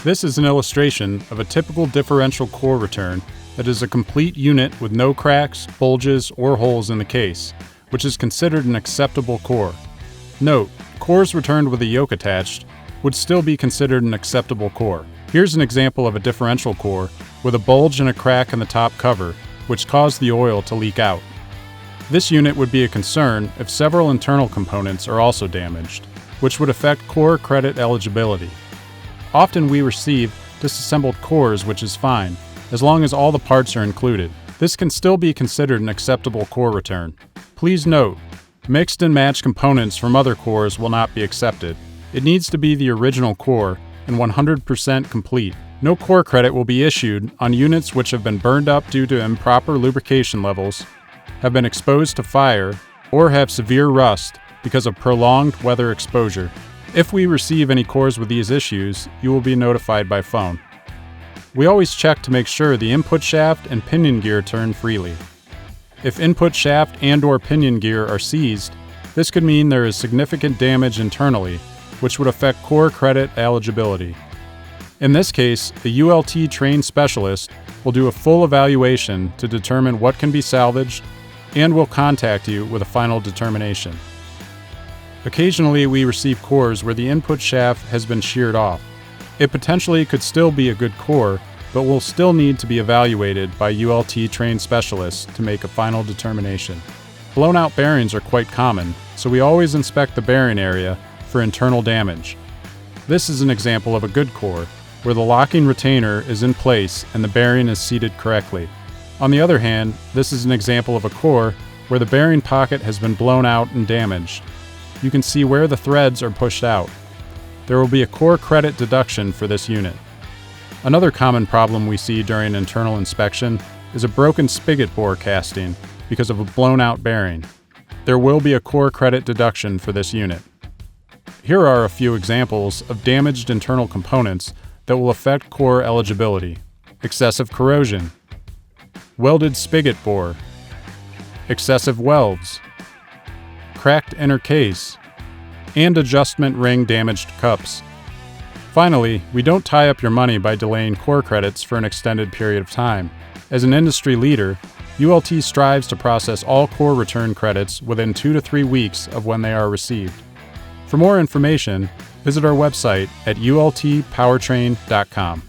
This is an illustration of a typical differential core return that is a complete unit with no cracks, bulges, or holes in the case, which is considered an acceptable core. Note, cores returned with a yoke attached would still be considered an acceptable core. Here's an example of a differential core with a bulge and a crack in the top cover, which caused the oil to leak out. This unit would be a concern if several internal components are also damaged, which would affect core credit eligibility. Often we receive disassembled cores, which is fine, as long as all the parts are included. This can still be considered an acceptable core return. Please note, mixed and matched components from other cores will not be accepted. It needs to be the original core and 100% complete. No core credit will be issued on units which have been burned up due to improper lubrication levels, have been exposed to fire, or have severe rust because of prolonged weather exposure. If we receive any cores with these issues, you will be notified by phone. We always check to make sure the input shaft and pinion gear turn freely. If input shaft and/or pinion gear are seized, this could mean there is significant damage internally, which would affect core credit eligibility. In this case, a ULT trained specialist will do a full evaluation to determine what can be salvaged and will contact you with a final determination. Occasionally, we receive cores where the input shaft has been sheared off. It potentially could still be a good core, but will still need to be evaluated by ULT trained specialists to make a final determination. Blown out bearings are quite common, so we always inspect the bearing area for internal damage. This is an example of a good core, where the locking retainer is in place and the bearing is seated correctly. On the other hand, this is an example of a core where the bearing pocket has been blown out and damaged. You can see where the threads are pushed out. There will be a core credit deduction for this unit. Another common problem we see during internal inspection is a broken spigot bore casting because of a blown out bearing. There will be a core credit deduction for this unit. Here are a few examples of damaged internal components that will affect core eligibility. Excessive corrosion, welded spigot bore, excessive welds, cracked inner case, and adjustment ring damaged cups. Finally, we don't tie up your money by delaying core credits for an extended period of time. As an industry leader, ULT strives to process all core return credits within 2 to 3 weeks of when they are received. For more information, visit our website at ultpowertrain.com.